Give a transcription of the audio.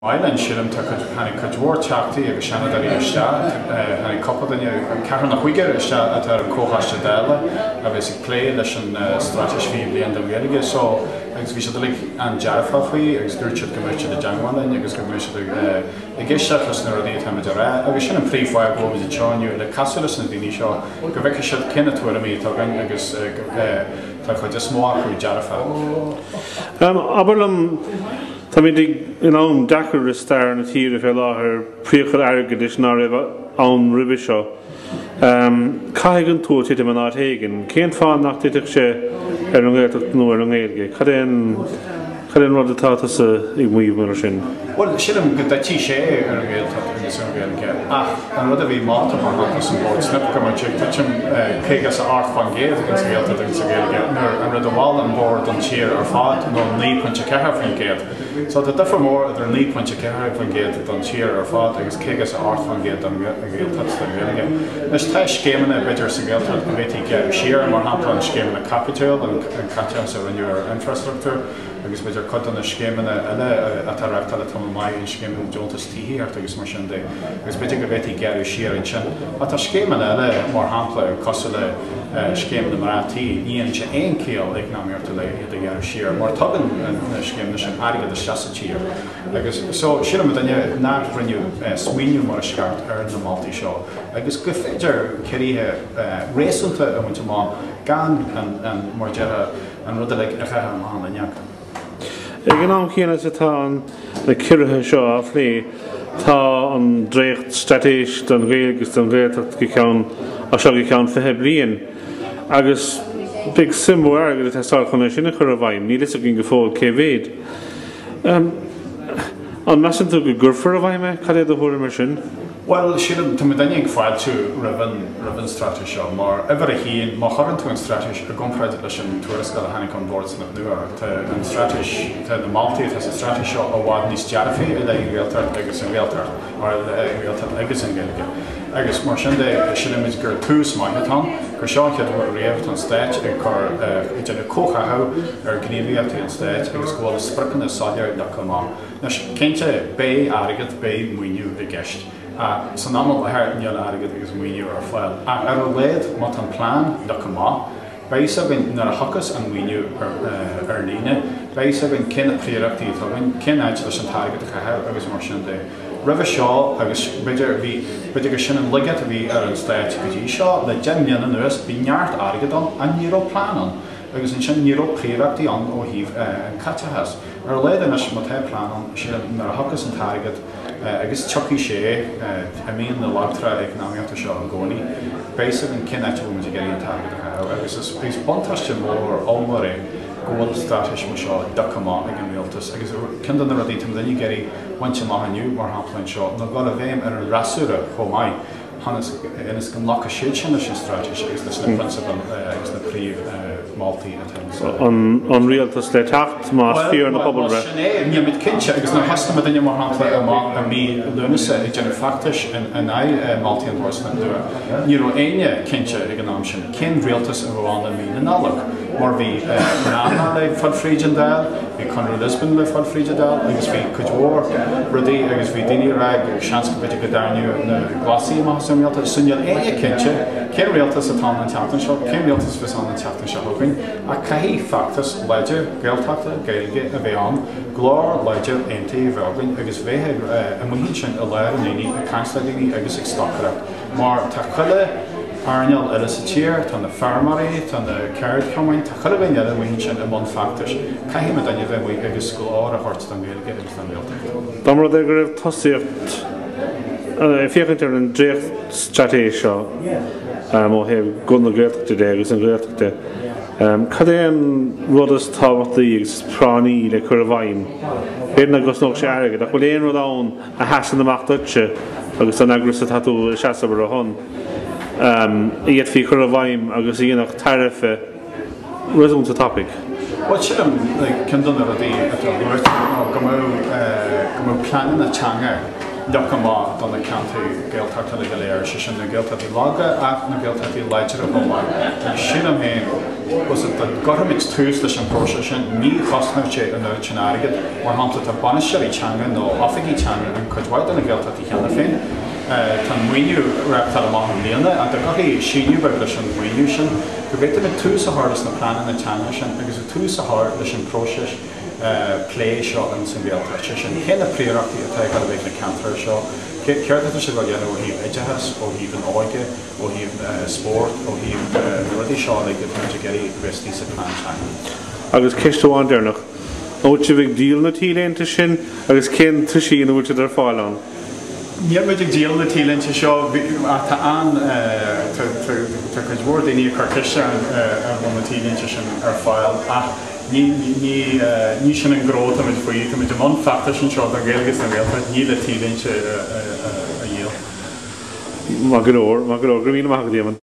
mBaile sílim tá Dréacht Straitéis agus Chéadaoin iste coppla ceathar nach chuige iste atá an cóchaiste déile a bheits ag plé leis an stráteis fí Bliain do Gaeilge so agus bhí sé an dearfa faoi agus dúirt go muirte de deangáin agus go muirte i gceiste chus na rudaí táid rá agus sin an phríomhhaid go muid teáinniu le casúlas na daoine seo go bheice siad cinenne tuairimí tugan agus tá chuid is mó chuí dearfa. Tá mí an dachar is stair na tíre fé láthair príochar airgad is ná raibh an ribbe seo. Caiigh an túirtíide man áthégin, cén fáin nach tíiteach sé ar an Gaeltachta nó ar an nGaeilge. Cadéan rud atá ag muomh mar sin? Well, sílim go dtí sé ar an Gaeltachta agus an nGaeilge. An rud a bhí máta mar agus an Bórd Snip Nua chéagas a art fan géad agus Gaeltachta agus an Gaeilge. An rud amháil an bord an tír ar fád nó 9.4 fan géad. So the different more are 9.4 fan géad an tír ar fád agus chéagas a art fan géad an Gaeltachta an Gaeilge. Nes tá scéimena beidir sa Gaeltachta go bhfuil gearú siar mar hapla an scéimena capital an caiteas ar an infrastructure agus beidir chud an scéimena eile atá reachta le tam mai an scéimena deontas tííart agus mar sin dé. Agus beidir go bhfuil gearú siar an sin. Atá scéimena eile mar hapla cos le scéimena martí íon sé aon céal ag náíarta le iad gearú siar mar tugan na scéimena sin airgad a seasatíir. Agus so sílam daine ná rinneú smaoinniu mar sceart ar na Maltaí seo. Agus go féidir ceiríthe réasúnta a bhainte má gan an mar deartha an rud le a cheatha an hána neacha. Ag an am chéanna atá na ciorruithe seo á phlé tá an Dréacht Straitéis don Gaeilge don Gaeltachta go ceann a seo go ceann fithe bliain. Agus big symbol airgad a teáil chuna sinna chur a bhaim, ní lis a gin go fóil cé bhéad. An mesan tú go gurfar a bhaime, cad é do thuair mar sin? Well, sílim tá daine ag fáil tú raibhann stráteis seo, mar ever a híon má chorann tú an stráteis a gompraid leis an tuarascail a hanig an Bórd Snip Nua. Tá an stráteis tá na Maltaí tá sa stráteis seo a bhád níos dearfaí i le Gaeltachta agus an Gaeltachta mar Gaeltachta agus an Gaeilge. Agus mar sin sílim is gur tús maithetá, gur seo chead bhfuil réamh an stáit ag chur idir na cóchathe ar gníomhaíochtaí an stáit agus gháil spricin na sáidear da chumá. Nes cinnte bé airgad bé muinniu i gceist. San aml haar níl airgad agus muinniu ar fáil. Ar a léad mat an plán da chumá, béis a bhain nar a thachas an muinniu ar líne, béis a bhain cinna príochtaí tá bhain cinnéid leis an táirgad a chathe agus mar sin dé. Ribh seo agus beidir go sin an ligad a bhí ar an stáit go dtí seo le deimhníonna nuas bhí neart airgad an níró plán agus an sin níró príochtaí an ó híomh an caitehas. Ar léad inis má tá plán sin nar a thachas an táirgad agus tuí sé a míon na lágtra ag náíochta seo an gcónaí, béis an cinnéid bhfuil de géirí an táirgad a chathe agus is bontáiste mór ómara gohfuil stráteis mar seo da chumá ag an rialtas. Agus cinan na rudaí tam daine géirí bhainte maithniu mar haplainn seo, nó gáil a bhéim ar an rasúra chomhaid inas go lecha siad sin sin stráteis agus leis na principal agus na príomh Maltaí a an rialtas le tacht más fiar na pobal re. Ní mit cinse agus na hasasta daine mar hapla a mí lunasa ag déanamh factais in Maltaí an Bórd Snip Nua. Ní raibh aine cinse ag an am sin, cin rialtas a bháin na mí na Nollaig. Mar bhí Briain le fud frídean dáil, bhí Conradh Lisbon le fud frídean dáil, agus bhí Cuidhór rudaí agus bhí daoine rag seans go beidir go darniú na glasaí má san rialtas sunneal aine cinse, cin rialtas atá an teachtain seo, cin rialtas fis an teachtain seo thugainn, a caithí factas leidir Gaeltachta Gaeilge a bheith an, glár leidir aontaí bheagainn agus bheithe a muintir sin a leir an éine a cansleidíní agus ag stocaireacht. Mar tá chuile Arneal eile sa tír, tá na farmarí, tá na ceird chomainn, tá chuile bhain eile muintir sin a món factais. Caithí me daine bheith muid agus scóir a hort an Gaeilge agus an Gaeltachta. Dámara ag go raibh tosaíocht fiachant ar an Dréacht Straitéis seo ó hebh gun na Gaeltachta dé agus an Gaeltachta. Cad é an rudas tábhachtaí agus pránaí le chur a bhaim? Béidir agus nóg sé airgad, ach bhfuil éon rud ann a heasan amach duitse agus an agras a tatú seasamhara a hon. Iad fi chur a bhaim agus íonach tarife resume to topic. Well, sílim cin donna rudaí atá go mó planan na teanga Docama don na cantu Gaeltachta le galéir se sin na Gaeltachta laga ach na Gaeltachta leidir a bhoma. Sin am héin was it that government's tús leis an próise sin ní chosnah sé an sin airgid mar hapla tá banisir í teanga nó ofaigí teanga an chuidhhaid an na Gaeltachta cheanna féin. Tá muintir reptal amach an líana a gachaí síniu beag leis an muintir sin go bhhéidir le tús a hádas na planan na teanga sin agus a tús a háir leis an próise play seo an san Gaeltachta sin chéna ciorruithe atá ag bheith na cantar seo ciorruithe se go dhéanamh ó híomh idethes ó híomh an áige ó híomh sport ó híomh rudaí seo le go tuainte geirí ristí sa plán teanga. Agus ceistúáin déarnach óid si bheith díal na tílénta sin agus cén tu sin bhúilte ar fáil an. Níl muid ag díal na tílénta seo tá an tá chuid bhór daoine carciiste an na tílénta sin ar fáil ach ní sin an grót am faoi am de man facta sin seo an Gaeilge an Gaeltachta ní le tílénta a dhéal. Má go leor go mína amach Éamonn.